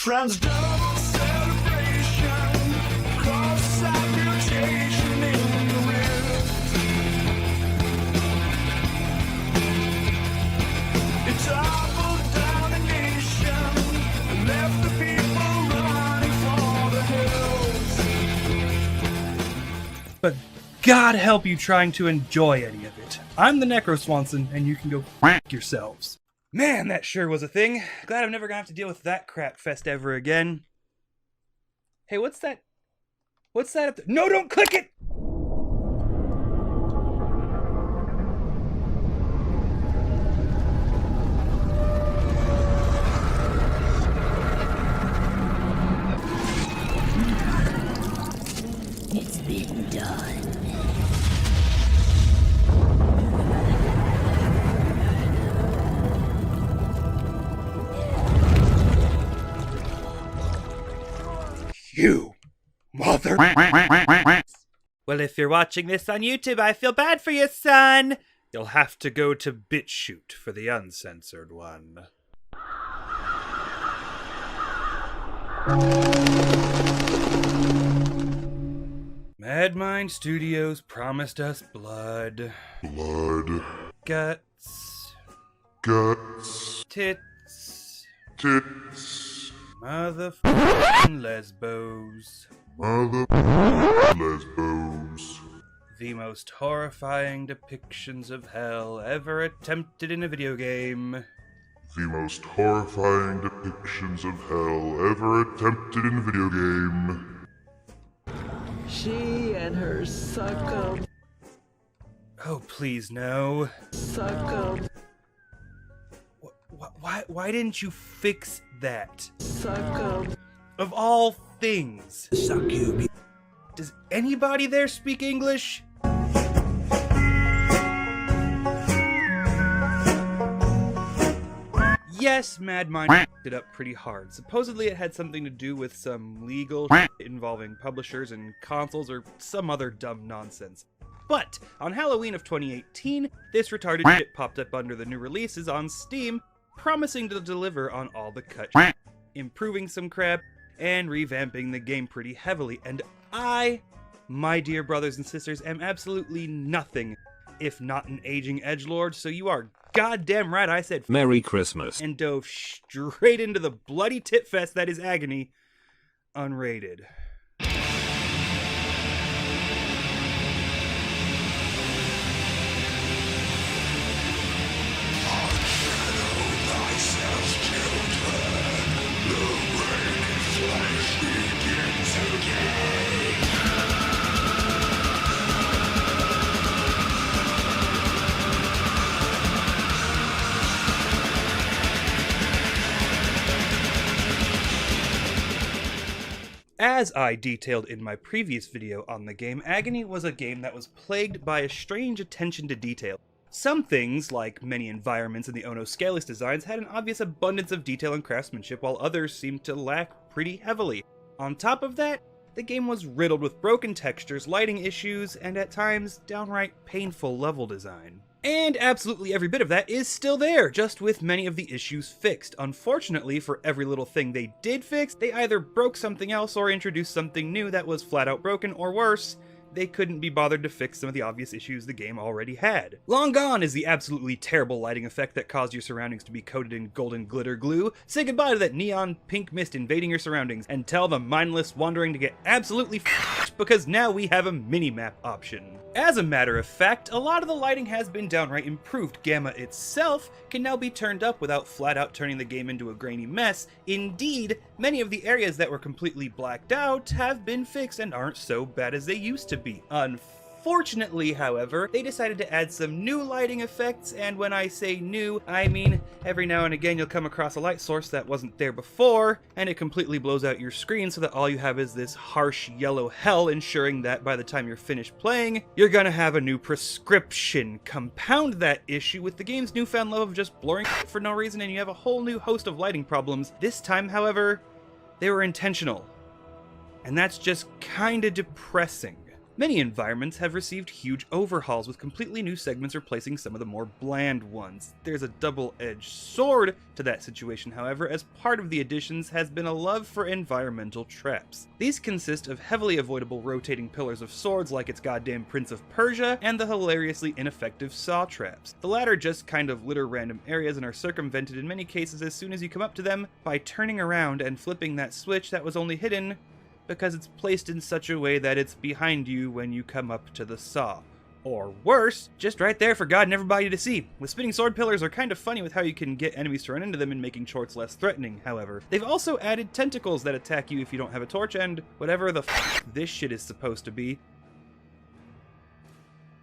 Friends double celebration, cross-side mutation in the rift. It toppled down the nation and left the people running for the hills. But God help you trying to enjoy any of it. I'm the Necroswanson, and you can go f*** yourselves. Man, that sure was a thing. Glad I'm never gonna have to deal with that crap fest ever again. Hey, what's that? What's that up there? No, don't click it! It's been done. You mother. Well, if you're watching this on YouTube, I feel bad for you, son. You'll have to go to BitChute for the uncensored one. Madmind Studios promised us blood. Blood. Guts. Guts. Tits. Tits. Motherfucking lesbos. Lesbos. The most horrifying depictions of hell ever attempted in a video game. The most horrifying depictions of hell ever attempted in a video game. She and her succub. Oh, please, no. Succub. Why didn't you fix that? Succub. Of all things. Succub. Does anybody there speak English? Yes, Madmind f***ed it up pretty hard. Supposedly it had something to do with some legal shit involving publishers and consoles or some other dumb nonsense. But on Halloween of 2018, this retarded shit popped up under the new releases on Steam, promising to deliver on all the cut shit, improving some crap, and revamping the game pretty heavily. And I, my dear brothers and sisters, am absolutely nothing if not an aging edgelord, so you are goddamn right I said Merry Christmas. And dove straight into the bloody tit fest that is Agony Unrated. As I detailed in my previous video on the game, Agony was a game that was plagued by a strange attention to detail. Some things, like many environments in the Ono Scaleless designs, had an obvious abundance of detail and craftsmanship, while others seemed to lack pretty heavily. On top of that, the game was riddled with broken textures, lighting issues, and at times, downright painful level design. And absolutely every bit of that is still there, just with many of the issues fixed. Unfortunately, for every little thing they did fix, they either broke something else or introduced something new that was flat out broken, or worse, they couldn't be bothered to fix some of the obvious issues the game already had. Long gone is the absolutely terrible lighting effect that caused your surroundings to be coated in golden glitter glue. Say goodbye to that neon pink mist invading your surroundings, and tell the mindless wandering to get absolutely f***ed, because now we have a mini-map option. As a matter of fact, a lot of the lighting has been downright improved. Gamma itself can now be turned up without flat out turning the game into a grainy mess. Indeed, many of the areas that were completely blacked out have been fixed and aren't so bad as they used to be. Unfortunately, however, they decided to add some new lighting effects, and when I say new, I mean every now and again you'll come across a light source that wasn't there before, and it completely blows out your screen so that all you have is this harsh yellow hell, ensuring that by the time you're finished playing, you're gonna have a new prescription. Compound that issue with the game's newfound love of just blurring for no reason, and you have a whole new host of lighting problems. This time, however, they were intentional. And that's just kinda depressing. Many environments have received huge overhauls with completely new segments replacing some of the more bland ones. There's a double-edged sword to that situation, however, as part of the additions has been a love for environmental traps. These consist of heavily avoidable rotating pillars of swords like its goddamn Prince of Persia, and the hilariously ineffective saw traps. The latter just kind of litter random areas and are circumvented in many cases as soon as you come up to them by turning around and flipping that switch that was only hidden because it's placed in such a way that it's behind you when you come up to the saw. Or worse, just right there for God and everybody to see. With spinning sword pillars are kind of funny with how you can get enemies to run into them and making torches less threatening, however. They've also added tentacles that attack you if you don't have a torch and whatever the f this shit is supposed to be.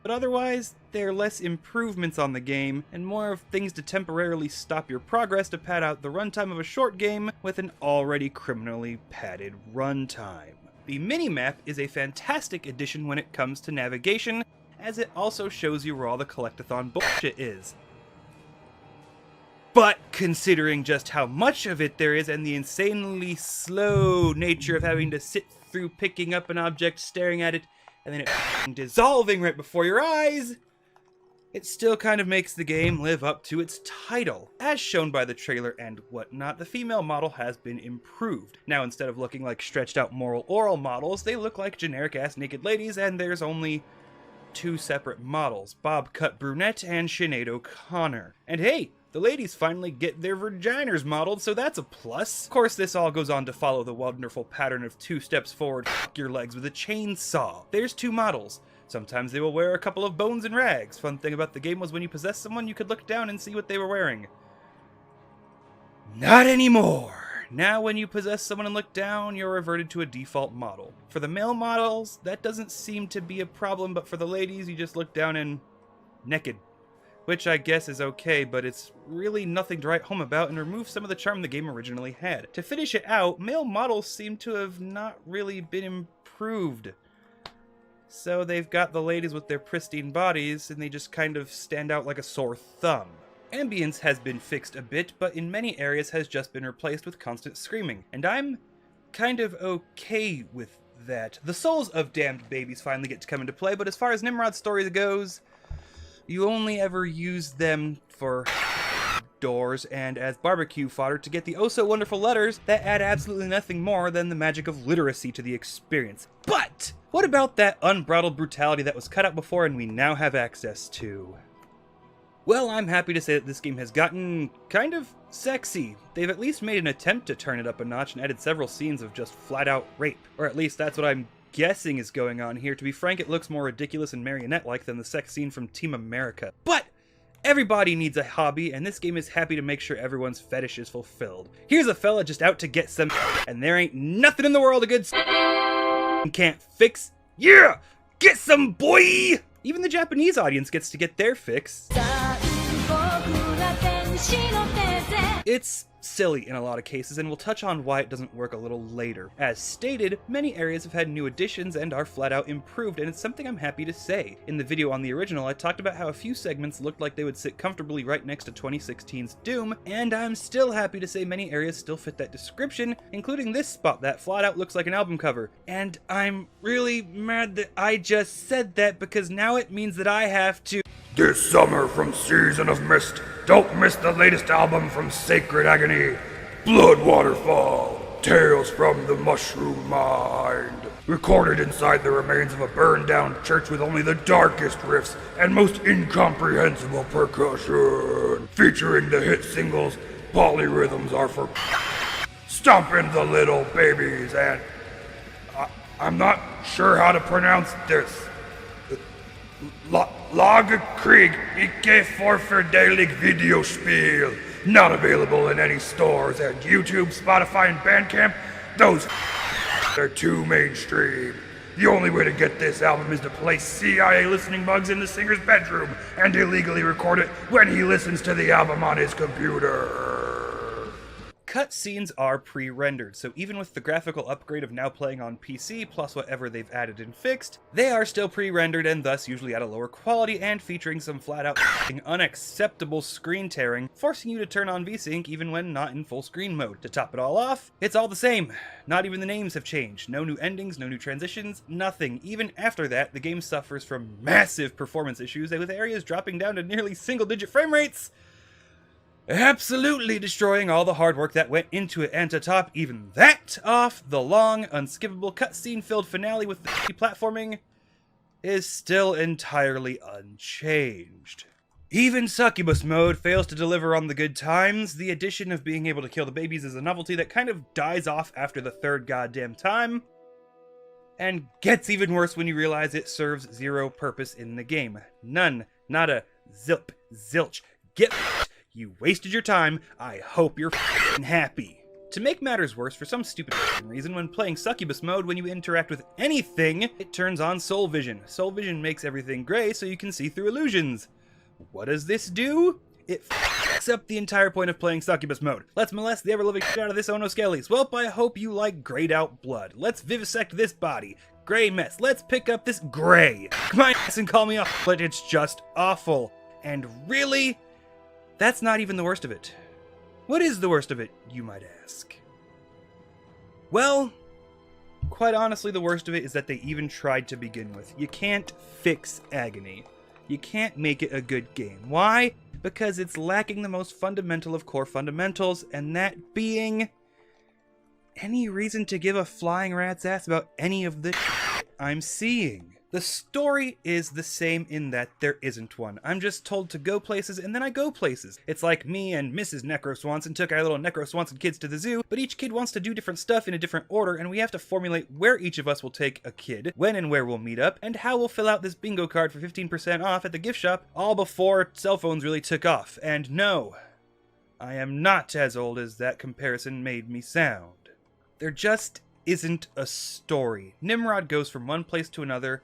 But otherwise, they're less improvements on the game, and more of things to temporarily stop your progress to pad out the runtime of a short game with an already criminally padded runtime. The minimap is a fantastic addition when it comes to navigation, as it also shows you where all the collectathon bullshit is. But considering just how much of it there is and the insanely slow nature of having to sit through picking up an object, staring at it, and then it dissolving right before your eyes, it still kind of makes the game live up to its title. As shown by the trailer and whatnot, the female model has been improved. Now instead of looking like stretched out moral oral models, they look like generic ass naked ladies, and there's only two separate models, Bob Cut Brunette and Sinead O'Connor. And hey, the ladies finally get their vaginas modeled, so that's a plus. Of course, this all goes on to follow the wonderful pattern of 2 steps forward, f*** your legs with a chainsaw. There's 2 models. Sometimes they will wear a couple of bones and rags. Fun thing about the game was when you possessed someone, you could look down and see what they were wearing. Not anymore! Now when you possess someone and look down, you're reverted to a default model. For the male models, that doesn't seem to be a problem, but for the ladies, you just look down and naked. Which I guess is okay, but it's really nothing to write home about and removes some of the charm the game originally had. To finish it out, male models seem to have not really been improved. So they've got the ladies with their pristine bodies, and they just kind of stand out like a sore thumb. Ambience has been fixed a bit, but in many areas has just been replaced with constant screaming, and I'm kind of okay with that. The souls of damned babies finally get to come into play, but as far as Nimrod's story goes, you only ever use them for doors and as barbecue fodder to get the oh-so-wonderful letters that add absolutely nothing more than the magic of literacy to the experience. But what about that unbridled brutality that was cut out before and we now have access to? Well, I'm happy to say that this game has gotten kind of sexy. They've at least made an attempt to turn it up a notch and added several scenes of just flat-out rape. Or at least that's what I'm guessing is going on here. To be frank, it looks more ridiculous and marionette-like than the sex scene from Team America. But everybody needs a hobby, and this game is happy to make sure everyone's fetish is fulfilled. Here's a fella just out to get some, and there ain't nothing in the world a good can't fix. Yeah! Get some, boy! Even the Japanese audience gets to get their fix. It's silly in a lot of cases, and we'll touch on why it doesn't work a little later. As stated, many areas have had new additions and are flat out improved, and it's something I'm happy to say. In the video on the original, I talked about how a few segments looked like they would sit comfortably right next to 2016's Doom, and I'm still happy to say many areas still fit that description, including this spot that flat out looks like an album cover. And I'm really mad that I just said that, because now it means that I have to— This summer from Season of Mist, don't miss the latest album from Sacred Agony, Blood Waterfall, Tales from the Mushroom Mind. Recorded inside the remains of a burned-down church with only the darkest riffs and most incomprehensible percussion. Featuring the hit singles, Polyrhythms Are For Stompin' the Little Babies, and I'm not sure how to pronounce this. Lagerkrieg, Ike Vorverdeelig Videospiel. Not available in any stores, and YouTube, Spotify, and Bandcamp, those are too mainstream. The only way to get this album is to place CIA listening bugs in the singer's bedroom and illegally record it when he listens to the album on his computer. cutscenes are pre-rendered, so even with the graphical upgrade of now playing on PC plus whatever they've added and fixed, they are still pre-rendered and thus usually at a lower quality and featuring some flat-out unacceptable screen tearing, forcing you to turn on VSync even when not in full screen mode. To top it all off, it's all the same. Not even the names have changed. No new endings, no new transitions, nothing. Even after that, the game suffers from massive performance issues with areas dropping down to nearly single-digit frame rates, absolutely destroying all the hard work that went into it. And to top even that off, the long, unskippable cutscene-filled finale with the platforming is still entirely unchanged. Even Succubus mode fails to deliver on the good times. The addition of being able to kill the babies is a novelty that kind of dies off after the third goddamn time, and gets even worse when you realize it serves zero purpose in the game. None. Nada. Zilp. Zilch. Get f***ed. You wasted your time. I hope you're f***ing happy. To make matters worse, for some stupid reason, when playing Succubus mode, when you interact with anything, it turns on Soul Vision. Soul Vision makes everything gray so you can see through illusions. What does this do? It f***s up the entire point of playing Succubus mode. Let's molest the ever-living shit out of this Ono Skellies. Welp, I hope you like grayed out blood. Let's vivisect this body. Gray mess. Let's pick up this gray. Come on, and call me off, but it's just awful. And really, that's not even the worst of it. What is the worst of it, you might ask? Well, quite honestly, the worst of it is that they even tried to begin with. You can't fix Agony. You can't make it a good game. Why? Because it's lacking the most fundamental of core fundamentals, and that being any reason to give a flying rat's ass about any of the shit I'm seeing. The story is the same in that there isn't one. I'm just told to go places, and then I go places. It's like me and Mrs. Necroswanson took our little Necroswanson kids to the zoo, but each kid wants to do different stuff in a different order, and we have to formulate where each of us will take a kid, when and where we'll meet up, and how we'll fill out this bingo card for 15% off at the gift shop, all before cell phones really took off. And no, I am not as old as that comparison made me sound. There just isn't a story. Nimrod goes from one place to another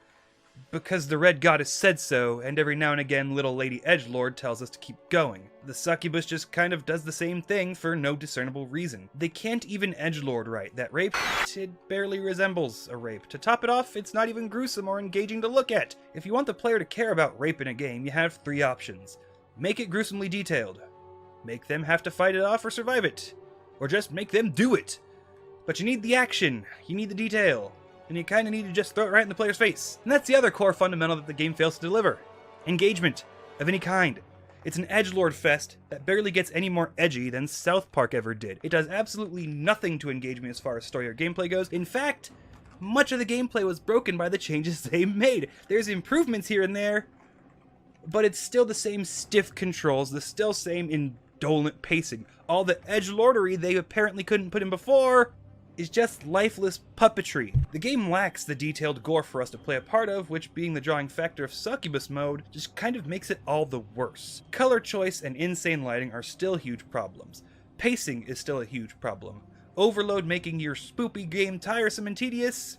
because the Red Goddess said so, and every now and again little Lady Edgelord tells us to keep going. The Succubus just kind of does the same thing for no discernible reason. They can't even edgelord right. That rape, it barely resembles a rape. To top it off, it's not even gruesome or engaging to look at. If you want the player to care about rape in a game, you have three options. Make it gruesomely detailed. Make them have to fight it off or survive it. Or just make them do it. But you need the action, you need the detail, and you kind of need to just throw it right in the player's face. And that's the other core fundamental that the game fails to deliver. Engagement of any kind. It's an edgelord fest that barely gets any more edgy than South Park ever did. It does absolutely nothing to engage me as far as story or gameplay goes. In fact, much of the gameplay was broken by the changes they made. There's improvements here and there, but it's still the same stiff controls, the still same indolent pacing. All the edgelordery they apparently couldn't put in before is just lifeless puppetry. The game lacks the detailed gore for us to play a part of, which, being the drawing factor of Succubus mode, just kind of makes it all the worse. Color choice and insane lighting are still huge problems. Pacing is still a huge problem. Overload making your spoopy game tiresome and tedious,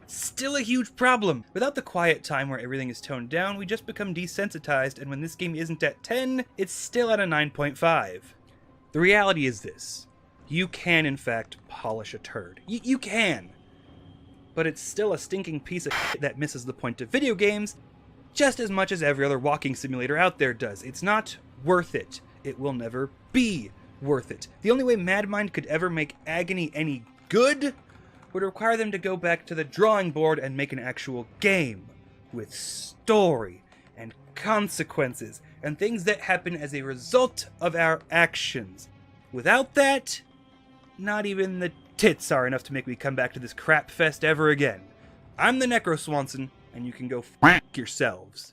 still a huge problem. Without the quiet time where everything is toned down, we just become desensitized, and when this game isn't at 10, it's still at a 9.5. The reality is this. You can, in fact, polish a turd. You can! But it's still a stinking piece of shit that misses the point of video games just as much as every other walking simulator out there does. It's not worth it. It will never be worth it. The only way Madmind could ever make Agony any good would require them to go back to the drawing board and make an actual game with story and consequences and things that happen as a result of our actions. Without that, not even the tits are enough to make me come back to this crap fest ever again. I'm the Necroswanson, and you can go f*** yourselves.